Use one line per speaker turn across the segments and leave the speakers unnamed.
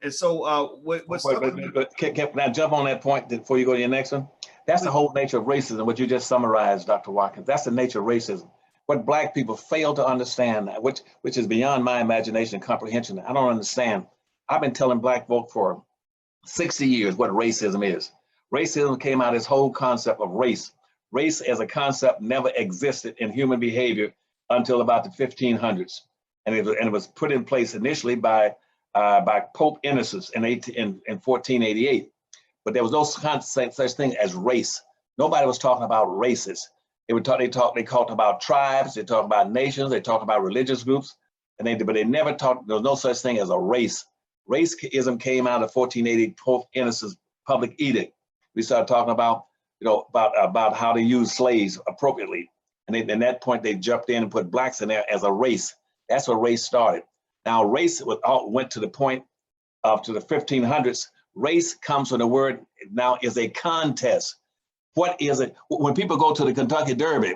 And so
Can I jump on that point before you go to your next one? That's the whole nature of racism, what you just summarized, Dr. Watkins. That's the nature of racism. What Black people fail to understand, which is beyond my imagination and comprehension. I don't understand. I've been telling Black folk for 60 years what racism is. Racism came out of this whole concept of race. Race as a concept never existed in human behavior until about the 1500s. And it was put in place initially by Pope Innocent in 1488. But there was no such thing as race. Nobody was talking about races. They talked about tribes, they talked about nations, they talked about religious groups, but they never talked, there was no such thing as a race. Racism came out of 1480 Pope Innocent's public edict. We started talking about, about how to use slaves appropriately. And at that point, they jumped in and put Blacks in there as a race. That's where race started. Now, race went to the point up to the 1500s. Race comes from the word now is a contest. What is it? When people go to the Kentucky Derby,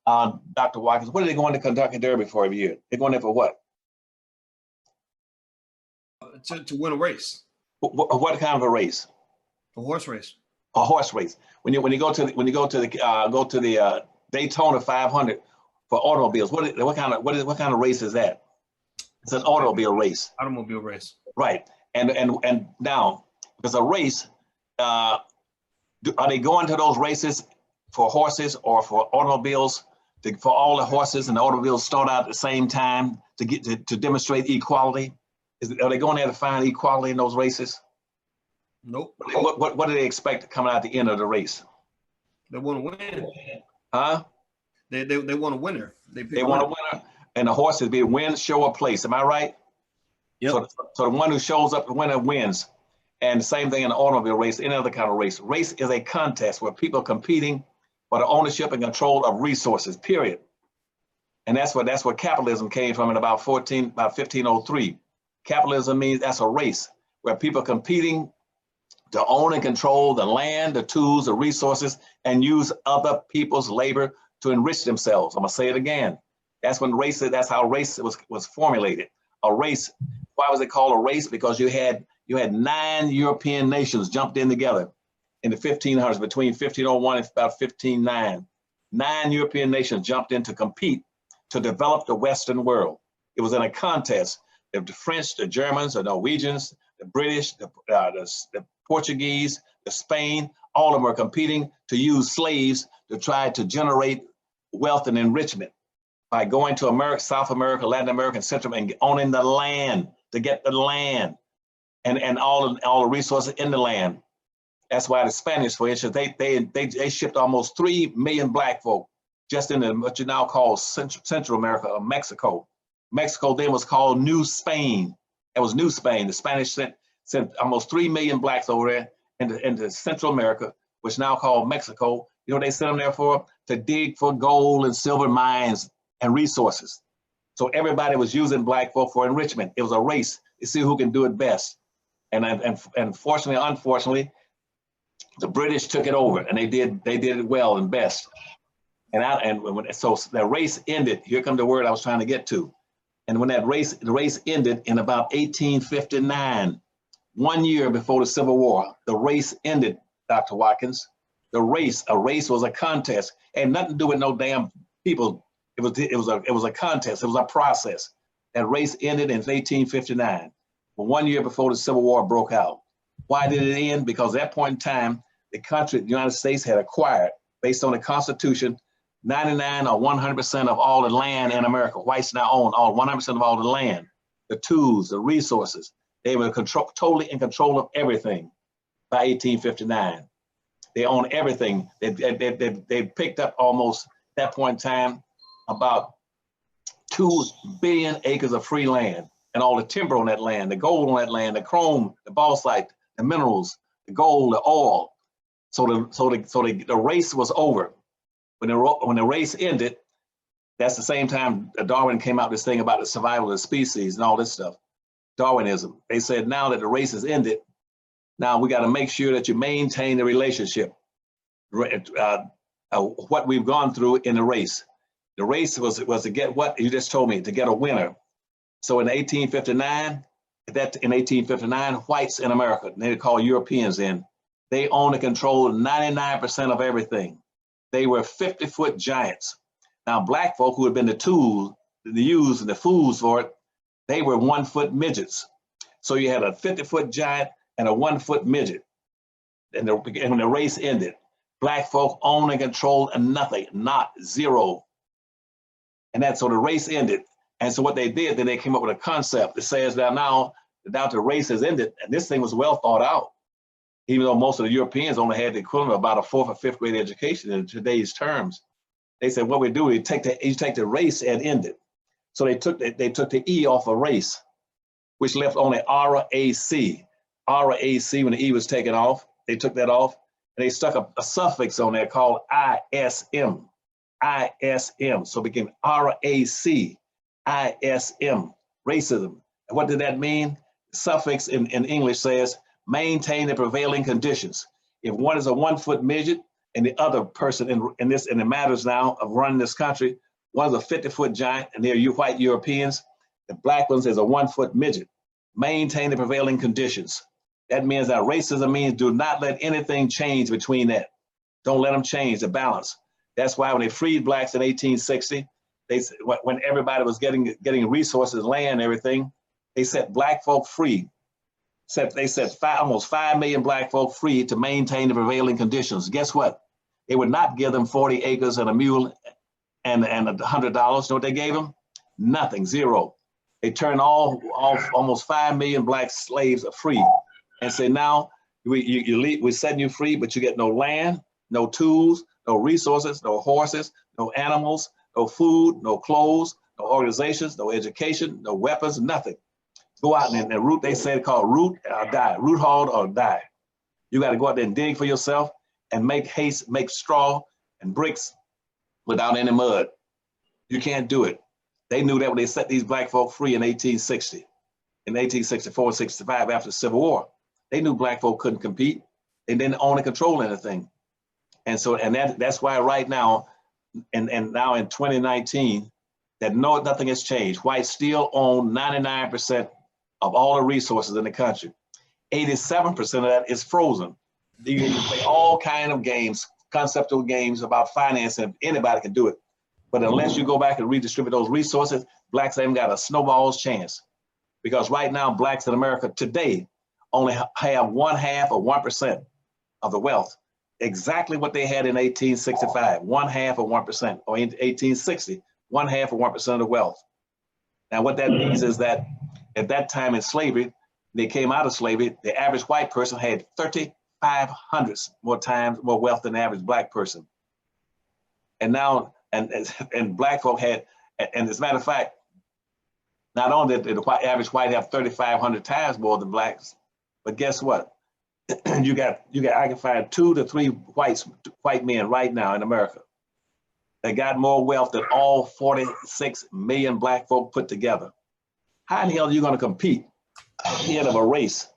Dr. Watkins, what are they going to Kentucky Derby for every year? They're going there for what?
To win a race.
What kind of a race?
A horse race.
A horse race. When you go to the Daytona 500 for automobiles, what kind of race is that? It's an automobile race.
Automobile race.
Right. And now, there's a race. Are they going to those races for horses or for automobiles? For all the horses and the automobiles start out at the same time to demonstrate equality? Are they going there to find equality in those races?
Nope.
What do they expect coming out at the end of the race?
They want to win.
Huh?
They want a winner. They
want a winner, and the horses be win, show, or place. Am I right?
Yep.
So the one who shows up, the winner wins. And the same thing in the automobile race, any other kind of race. Race is a contest where people are competing for the ownership and control of resources, period. And that's what capitalism came from in about 1503. Capitalism means that's a race where people are competing to own and control the land, the tools, the resources, and use other people's labor to enrich themselves. I'm gonna say it again. That's how race was formulated. A race. Why was it called a race? Because you had 9 European nations jumped in together in the 1500s, between 1501 and about 1509. 9 European nations jumped in to compete to develop the Western world. It was in a contest. The French, the Germans, the Norwegians, the British, the Portuguese, the Spain, all of them were competing to use slaves to try to generate wealth and enrichment by going to America, South America, Latin America, and Central, and owning the land to get the land and all the resources in the land. That's why the Spanish, for instance, they shipped almost 3 million Black folk just in what you now call Central America or Mexico. Mexico then was called New Spain. It was New Spain. The Spanish sent almost 3 million Blacks over there into Central America, which now called Mexico. You know what they sent them there for? To dig for gold and silver mines and resources. So everybody was using Black folk for enrichment. It was a race to see who can do it best. And fortunately, unfortunately, the British took it over, and they did it well and best. So the race ended. Here comes the word I was trying to get to. And when the race ended in about 1859, 1 year before the Civil War, the race ended, Dr. Watkins. A race was a contest. It had nothing to do with no damn people. It was a contest. It was a process. That race ended in 1859, 1 year before the Civil War broke out. Why did it end? Because at that point in time, the country, the United States, had acquired, based on the Constitution, 99 or 100% of all the land in America. Whites now own 100% of all the land, the tools, the resources. They were totally in control of everything by 1859. They own everything. They picked up almost, at that point in time, about 2 billion acres of free land, and all the timber on that land, the gold on that land, the chrome, the bauxite, the minerals, the gold, the oil. So the race was over. When the race ended, that's the same time Darwin came out with this thing about the survival of the species and all this stuff. Darwinism. They said now that the race has ended, now we got to make sure that you maintain the relationship. What we've gone through in the race. The race was to get what you just told me, to get a winner. So in 1859, that in 1859, whites in America, they call Europeans in, they owned and controlled 99% of everything. They were 50-foot giants. Now, black folk who had been the tools, the used and the fools for it, they were 1-foot midgets. So you had a 50-foot giant and a 1-foot midget. And when the race ended, black folk owned and controlled nothing, not zero. And that's so the race ended. And so what they did, then they came up with a concept that says that now the race has ended, and this thing was well thought out. Even though most of the Europeans only had the equivalent of about a 4th or 5th grade education in today's terms. They said, what we do, you take the race and end it. So they took the E off of race, which left only RAC. RAC, when the E was taken off, they took that off, and they stuck a suffix on there called ISM. ISM, so it became RAC, ISM, racism. And what did that mean? The suffix in English says, maintain the prevailing conditions. If one is a 1-foot midget and the other person in the matters now of running this country, one is a 50-foot giant and they're white Europeans, the black ones is a 1-foot midget. Maintain the prevailing conditions. That means that racism means do not let anything change between that. Don't let them change the balance. That's why when they freed blacks in 1860, they when everybody was getting resources, land, and everything, they set black folk free. They set almost 5 million black folk free to maintain the prevailing conditions. Guess what? They would not give them 40 acres and a mule and $100. You know what they gave them? Nothing, zero. They turned almost 5 million black slaves free and say, now we're setting you free, but you get no land, no tools, no resources, no horses, no animals, no food, no clothes, no organizations, no education, no weapons, nothing. Go out and root, they say called root or die, root hard or die. You got to go out there and dig for yourself and make straw and bricks without any mud. You can't do it. They knew that when they set these black folk free in 1860, in 1864, 65 after the Civil War. They knew black folk couldn't compete. They didn't own and control anything. And so, that's why right now, and now in 2019, that nothing has changed. Whites still own 99% of all the resources in the country. 87% of that is frozen. You can play all kinds of games, conceptual games about financing. Anybody can do it. But unless you go back and redistribute those resources, blacks haven't got a snowball's chance. Because right now, blacks in America today only have 1/2 or 1% of the wealth. Exactly what they had in 1865, 1/2 or 1%, or in 1860, 1/2 or 1% of the wealth. Now, what that means is that at that time in slavery, they came out of slavery, the average white person had 3,500 more wealth than the average black person. And now, and black folk had, and as a matter of fact, not only did the average white have 3,500 times more than blacks, but guess what? you got I can find 2 to 3 white men right now in America that got more wealth than all 46 million black folk put together. How in the hell are you going to compete at the end of a race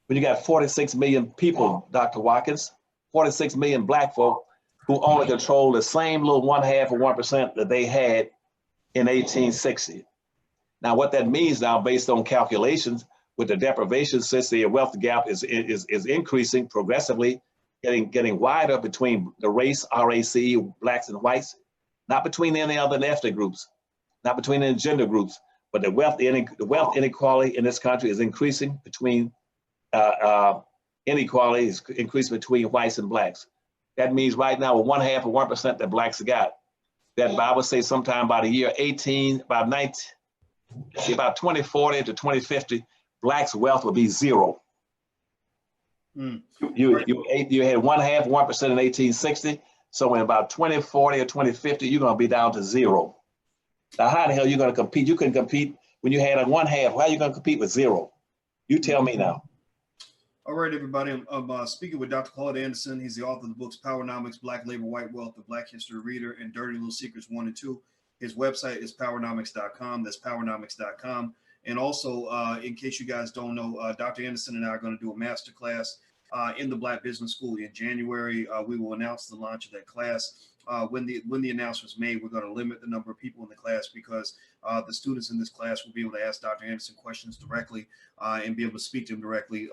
when you got 46 million people, Dr. Watkins, 46 million black folk who only control the same little 1/2 or 1% that they had in 1860? Now, what that means now, based on calculations, with the deprivation, since the wealth gap is increasing progressively, getting wider between the race, RAC, blacks and whites, not between any other ethnic groups, not between any gender groups, but the wealth inequality in this country is increasing between inequality is increasing between whites and blacks. That means right now, with 1/2 or 1% that blacks got, that I would say sometime by the year 2040 to 2050, blacks' wealth will be zero. You had 1/2, 1% in 1860. So in about 2040 or 2050, you're going to be down to zero. Now, how the hell are you going to compete? You couldn't compete when you had a 1/2. How are you going to compete with zero? You tell me now.
All right, everybody. I'm speaking with Dr. Claud Anderson. He's the author of the books Powernomics, Black Labor, White Wealth, The Black History Reader, and Dirty Little Secrets 1 and 2. His website is powernomics.com. That's powernomics.com. And also, in case you guys don't know, Dr. Anderson and I are going to do a masterclass in the Black Business School in January. We will announce the launch of that class when the announcement's made, we're going to limit the number of people in the class because the students in this class will be able to ask Dr. Anderson questions directly and be able to speak to him directly.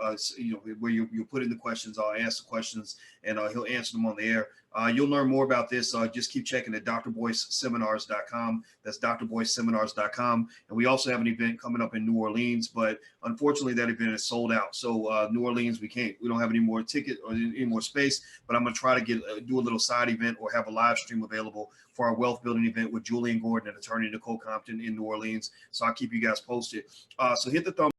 Where you put in the questions, I'll ask the questions and he'll answer them on the air. You'll learn more about this. Just keep checking at drboyceseminars.com. That's drboyceseminars.com. And we also have an event coming up in New Orleans, but unfortunately that event is sold out. So New Orleans, we don't have any more ticket or any more space, but I'm going to try to do a little side event or have a live stream available for our wealth building event with Julian Gordon and attorney Nicole Compton in New Orleans. So I'll keep you guys posted. So hit the thumbs